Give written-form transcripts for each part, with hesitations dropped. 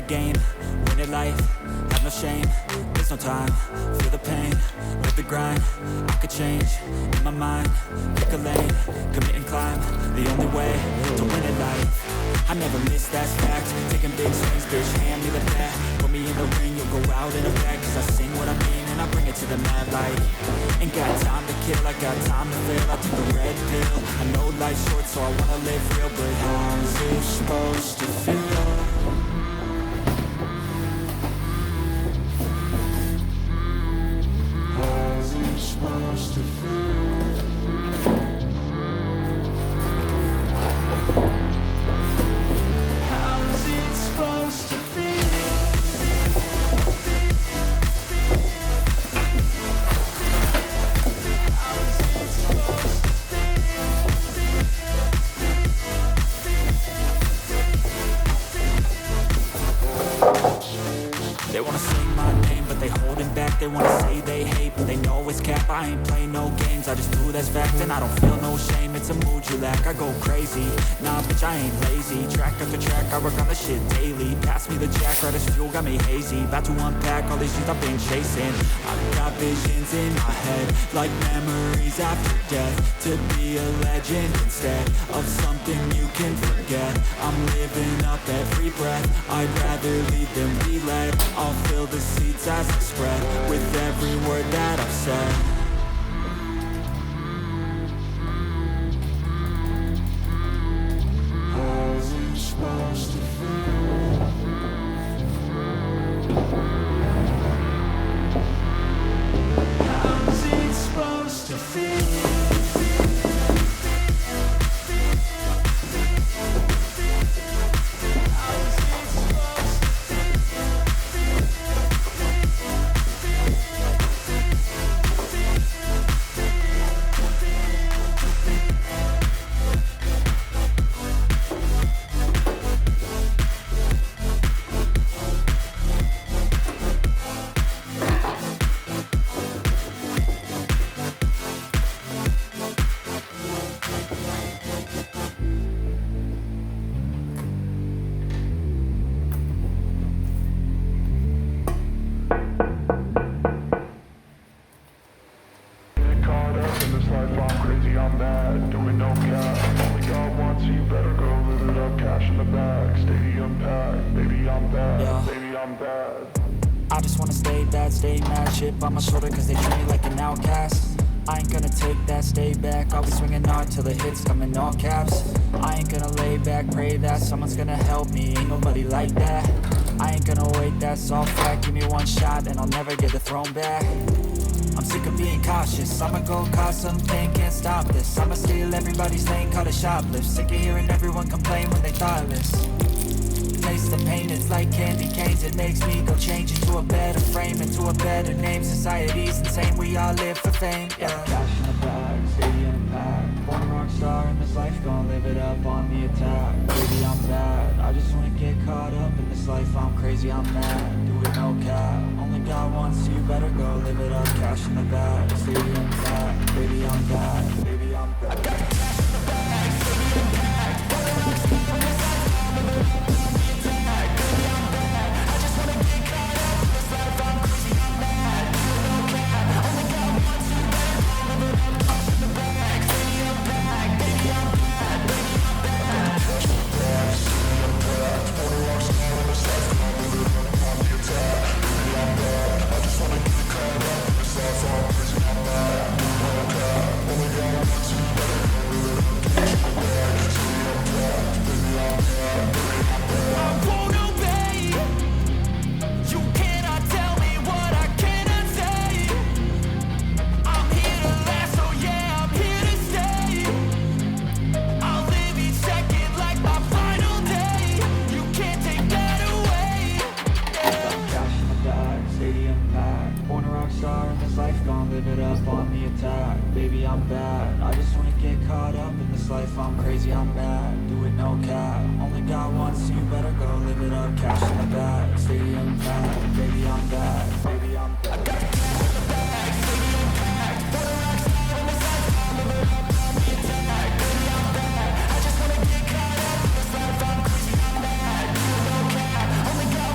the game, win it life, have no shame, there's no time, feel the pain, live the grind, I could change, in my mind, pick a lane, commit and climb, the only way to win it life. I never miss, that's fact, taking big swings, bitch, hand me the bat, put me in the ring, you'll go out in a bag, cause I sing what I mean and I bring it to the mad light. Ain't got time to kill, I got time to feel, I took the red pill, I know life's short so I wanna live real, but how's it supposed to feel? How's it supposed to feel? How's it supposed to feel? They wanna sing my name, but they holding back. They wanna say they hate, but they know it's cap. I ain't play no games, I just do that's fact. And I don't feel no shame, it's a mood you lack. I go crazy, nah bitch I ain't lazy. Track after track, I work on the shit daily. Pass me the jack, right as fuel, got me hazy. About to unpack all these things I've been chasing. I've got visions in my head, like memories after death. To be a legend instead of something you can forget. I'm living up every breath, I'd rather lead than be led. I'll fill the seats as I spread with every word that I've said. How's it supposed to feel? How's it supposed to feel? I just wanna stay bad, stay mad, chip on my shoulder cause they treat me like an outcast. I ain't gonna take that, stay back, I'll be swinging hard till the hits come in all caps. I ain't gonna lay back, pray that someone's gonna help me, ain't nobody like that. I ain't gonna wait, that's all fact, give me one shot and I'll never get the throne back. I'm sick of being cautious, I'ma go cause something, can't stop this. I'ma steal everybody's lane, call it shoplift. Sick of hearing everyone complain when they thoughtless. Taste the pain, it's like candy canes. It makes me go change into a better frame, into a better name. Society's insane, we all live for fame, yeah. Cash in the bag, stadium packed. Born a rock star in this life, gonna live it up on the attack. Baby, I'm bad, I just wanna get caught up in this life. I'm crazy, I'm mad, do it no cap. Only God wants you, better go live it up. Cash in the bag, stadium packed. Baby, I'm bad, baby, I'm bad. I got cash in the bag, stadium packed. Born a rock star in this life, gonna live it up on the attack. Baby, I'm bad, I just wanna get caught up in this life. I'm crazy, I'm mad, do it no cap. Only God wants you, better go live it up. Cash in the bag, stadium packed. Baby, I'm bad, baby, I'm bad. Cash in the bag, stadium packed. Born a rock star in this life, gonna live it up on the attack. Baby, I'm bad, I just wanna get caught up in this life. I'm crazy, I'm mad, do it no cap. Only God wants you, better go live it up. Cash in the bag, stadium packed. Baby, I'm bad, baby, I'm bad. I won't obey. You cannot tell me what I cannot say. I'm here to last, so yeah, I'm here to stay. I'll live each second like my final day. You can't take that away. Yeah. Cash in the bag, stadium packed. Born a rock star in this life, gonna live it up on the attack. Baby, I'm bad, I just wanna get caught up in this life. I'm crazy, I'm mad, do it no cap. Only God wants you, better go live it up. Cash in the bag, stadium packed. Baby, I'm bad, baby, I'm bad. I got cash in the bag, stadium packed. Born a rock star in this life, gonna live it up on the attack. Baby, I'm bad, I just wanna get caught up in this life. I'm crazy, I'm mad, do it no cap. Only God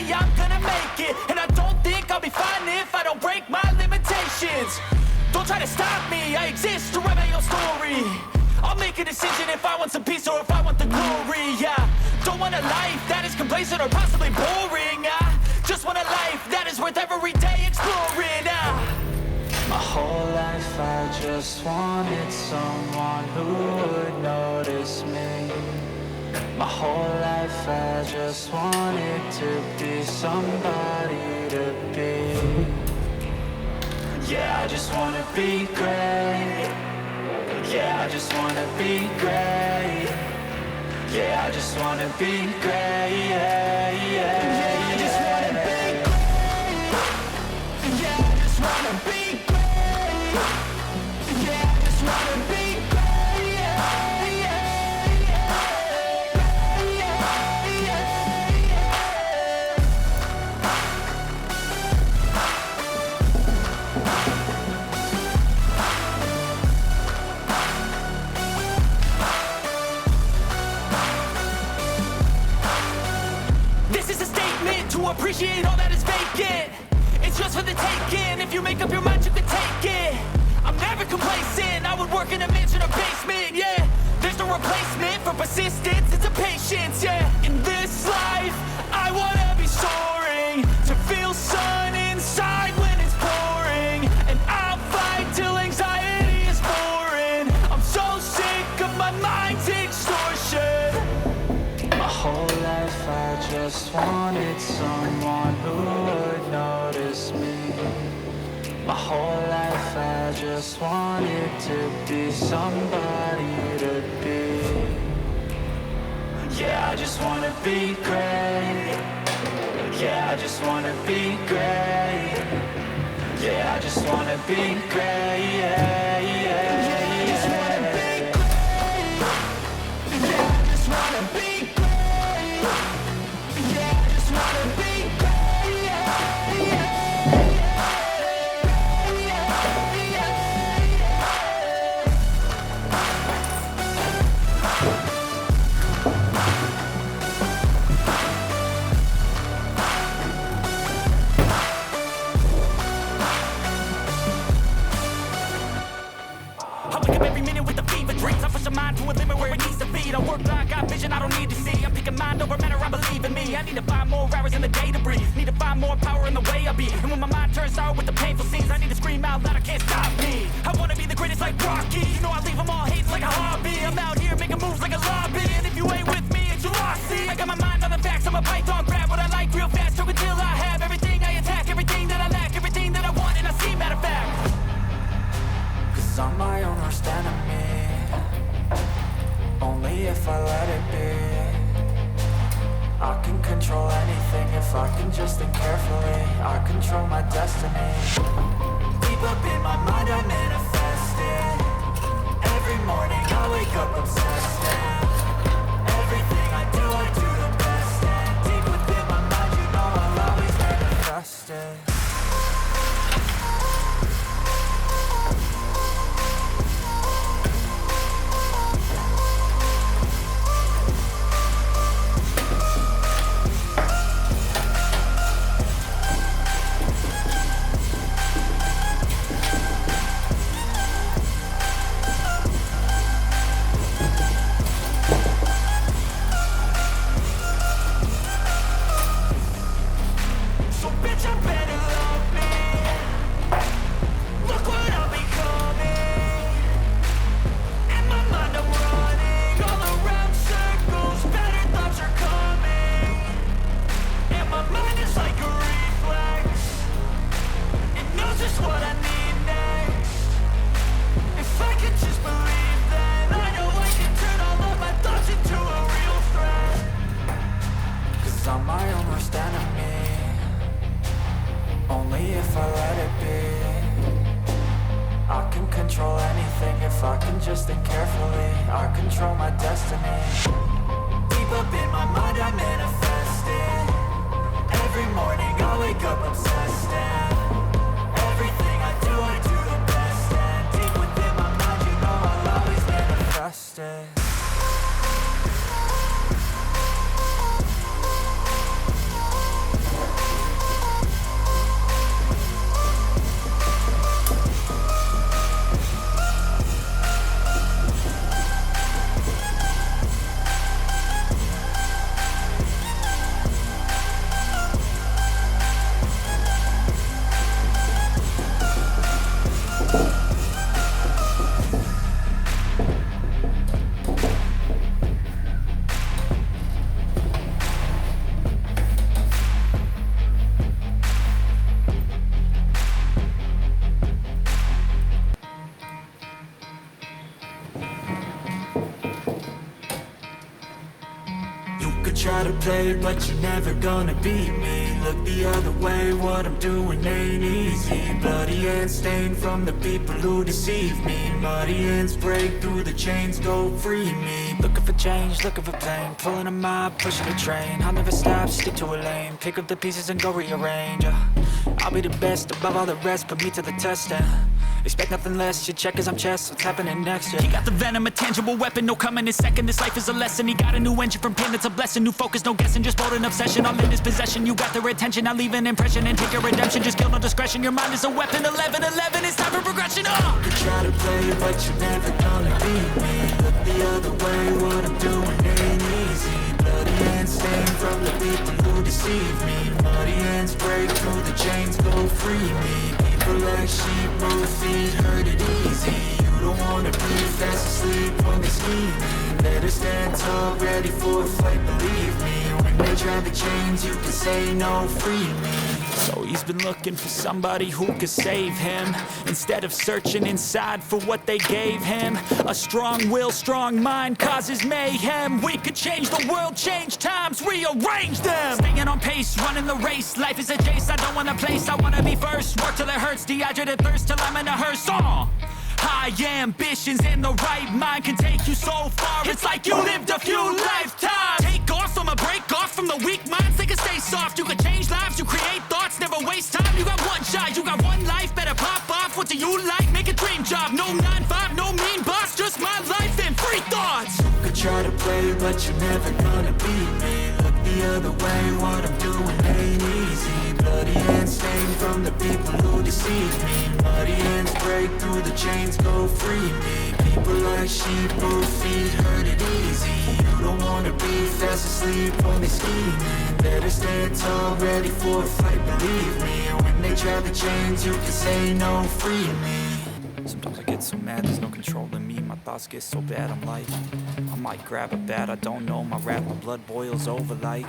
day I'm gonna make it, and I don't think I'll be fine if I don't break my limitations. Don't try to stop me, I exist to write my own story. I'll make a decision if I want some peace or if I want the glory, yeah. Don't want a life that is complacent or possibly boring, I just want a life that is worth every day exploring, My whole life I just wanted someone who would notice me. My whole life I just wanted to be somebody to be. Yeah, I just wanna be great. Yeah, I just wanna be great. Yeah, I just wanna be great. Yeah, yeah, I just wanna be great. Yeah, I just wanna be great. Yeah, I just wanna be great. Yeah, yeah, This is a statement to appreciate all that is vacant. It's just for the taking. If you make up your mind, you can take it. I'm never complacent. I would work in a mansion or basement, yeah. There's no replacement for persistence. It's a patience, yeah. In this life, I wanna be soaring, to feel sun inside when it's pouring, and I'll fight till anxiety is foreign. I'm so sick of my mind's extortion. My whole life I just wanted someone who would notice me. My whole life I just wanted to be somebody to be. Yeah, I just wanna be great. Yeah, I just wanna be great. Yeah, I just wanna be great. Yeah, yeah, yeah, I just wanna be great. Yeah, I just wanna be great. Yeah, I just wanna be great. Yeah, yeah. I wake up every minute with the fever dreams. I push a mind to a limit where it needs to feed. I work blind, got vision I don't need to see. I'm picking mind over matter, I believe in me. I need to find more hours in the day to breathe. Need to find more power in the way I be. And when my mind turns sour with the painful scenes, I need to scream out loud, I can't stop me. I wanna be the greatest like Rocky. You know I leave them all hates like a hobby. I'm out here making moves like a lobby. And if you ain't with me, it's your loss. See, I got my mind on the facts, I'm a python. Grab what I like real fast, choke until I have everything. I attack everything that I lack, everything that I want, and I see matter of fact. Cause I'm my own worst enemy. Only if I let it be. I can control anything if I can just think carefully. I control my destiny. Deep up in my mind I manifest it. Every morning I wake up obsessed, and everything I do the best. And deep within my mind you know I'll always manifest it. If I can just think carefully, I control my destiny. Deep up in my mind I manifest it. Every morning I wake up obsessed, and everything I do the best. And deep within my mind you know I'll always manifest it. try to play, but you're never gonna beat me. Look the other way, what I'm doing ain't easy. Bloody hands stained from the people who deceive me. Muddy hands break through the chains, go free me. Looking for change, looking for pain, pulling a mob, pushing a train. I'll never stop, stick to a lane, pick up the pieces and go rearrange. I'll be the best above all the rest, put me to the test and expect nothing less, your check is I'm chess, what's happening next, yeah. He got the venom, a tangible weapon, no coming in second. This life is a lesson, he got a new engine from pain, it's a blessing. New focus, no guessing, just bold and obsession. All in his possession, you got their attention. I'll leave an impression and take your redemption. Just kill no discretion, your mind is a weapon. 11-11, it's time for progression, You try to play, but you're never gonna beat me. Look the other way, what I'm doing ain't easy. Bloody hands stained from the people who deceive me. Muddy hands break through the chains, go free me. People like sheep, both feet hurt it easy. You don't wanna be fast asleep when they scheming. Better stand tall, ready for a fight, believe me. When they drive the chains, you can say no, free me. So he's been looking for somebody who could save him, instead of searching inside for what they gave him. A strong will, strong mind causes mayhem. We could change the world, change times, rearrange them. Staying on pace, running the race. Life is a chase, I don't want a place, I wanna be first. Work till it hurts, dehydrated thirst till I'm in a hearse. High ambitions and the right mind can take you so far. It's like you lived a few lifetimes. Take off from a break off from the weak minds. They can stay soft. You can change lives. You create thoughts. Never waste time. You got one shot. You got one life. Better pop off. What do you like? Make a dream job. No 9-5. No mean boss. Just my life and free thoughts. You could try to play, but you're never gonna beat me. Look the other way. What I'm doing ain't easy. Bloody hands stained from the people who deceive me. Muddy hands break through the chains, go free me. People like sheep, both feet hurt it easy. You don't wanna be fast asleep when they scheming. Better stand tall, ready for a fight, believe me. When they drive the chains, you can say no, free me. Sometimes I get so mad, there's no controlling me. My thoughts get so bad, I'm like, I might grab a bat, I don't know. My rap, my blood boils over like,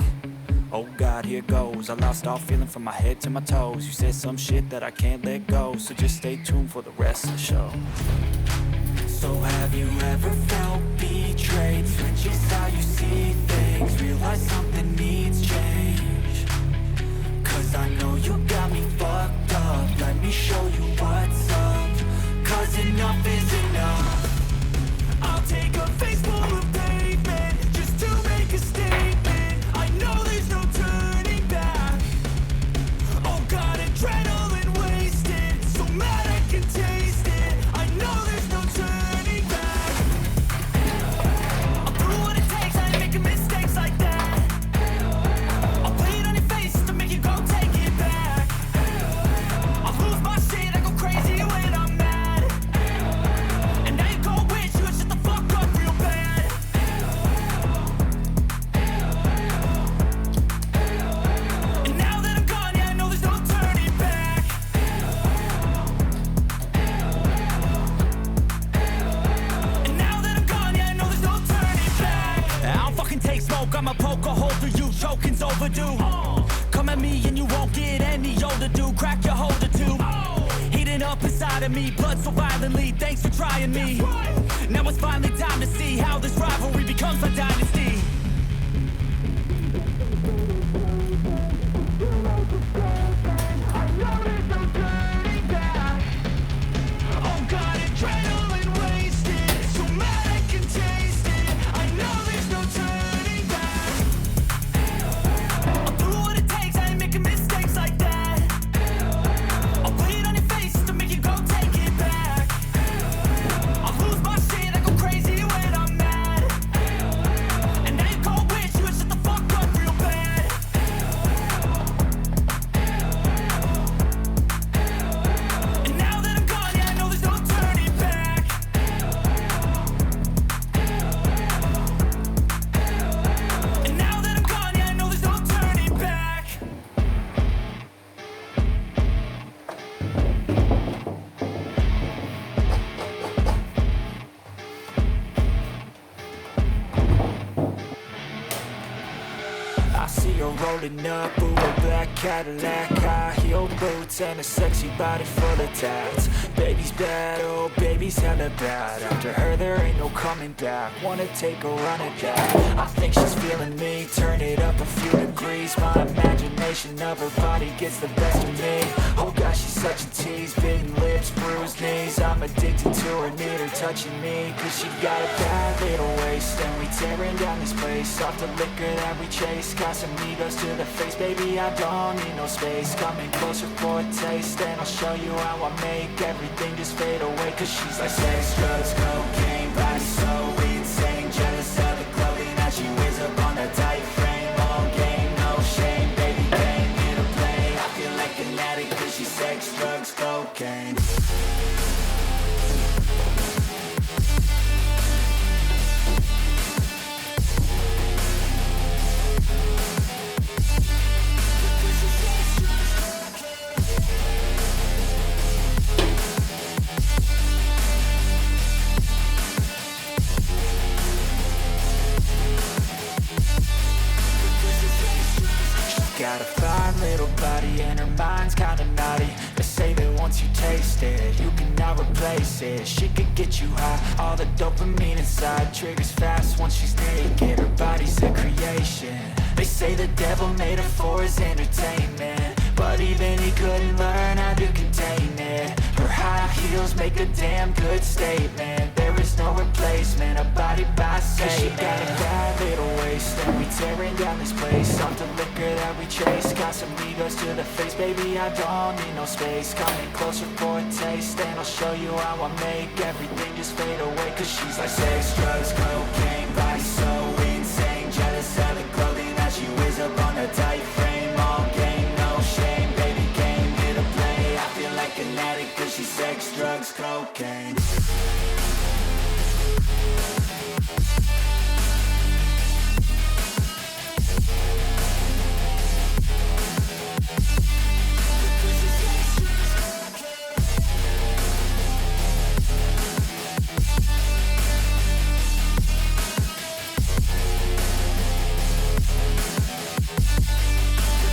oh God, here goes. I lost all feeling from my head to my toes. You said some shit that I can't let go, so just stay tuned for the rest of the show. So have you ever felt betrayed? Switches how you see things, realize something needs change. Cause I know you got me fucked up, let me show you what's up. Cause enough is enough. I'll take a face full of pavement just to make a statement. I know there's no turning back. Oh God, adrenaline wasted, so mad I can taste it. I know there's no turning back. I'll do what it takes, I ain't making mistakes like that. I'll play it on your face to make you go take it back. I'll lose my shit, I go crazy when I'm mad. And now you go wish you would shut the fuck up real bad. And now that I'm gone, yeah, I know there's no turning back. And now that I'm gone, yeah, I know there's no turning back. I don't fucking take smoke, I'ma poke a hole through you, choking's overdue. Come at me and you won't get any older, dude. Crack your holder too. Heating up inside of me, blood so violently. Thanks for trying me. Now it's finally time to see how this rivalry becomes a dynasty. I know there's no turning back. Oh God, adrenaline wasted, so mad I can taste it. I know there's no turning back. I'll do what it takes, I ain't making mistakes like that. I'll play it on your face to make you go take it back. I'll lose my shit, I go crazy when I'm mad. And now you go wish you would shut the fuck up real bad. rolling up, ooh, a black Cadillac, high heel boots and a sexy body full of tats. Baby's bad, oh baby's hella bad. After her there ain't no coming back. Wanna take a run at that. I think she's feeling me, turn it up a few degrees. My imagination of her body gets the best of me. Oh gosh, she's such a tease, bitten lips, bruised knees. I'm addicted to her, need her touching me, cause she got a bad little waist. And we tearing down this place, off the liquor that we chase. Got some egos to the face, baby, I don't need no space. Coming closer for a taste, and I'll show you how I make everything just fade away. Cause she's like sex, drugs, cocaine, body so insane. Jealous of the clothing that she wears up on a tight frame. All game, no shame, baby, came here to play. I feel like an addict cause she's sex, drugs, cocaine. Got a fine little body and her mind's kinda naughty. They say that once you taste it, you cannot replace it. She could get you high, all the dopamine inside triggers fast once she's naked. Her body's a creation. They say the devil made her for his entertainment, but even he couldn't learn how to contain it. Her high heels make a damn good statement. There is no replacement, a body by Satan. She got a bad little waist, and we tearing down this place. Off the liquor that we chase, got some egos to the face. Baby, I don't need no space. Coming closer for a taste, and I'll show you how I make everything just fade away. Cause she's like sex, drugs, cocaine, body so insane. Jealous of the clothing that she wears up on a tight frame. All game, no shame, baby came here to play. I feel like an addict cause she's sex, drugs, cocaine.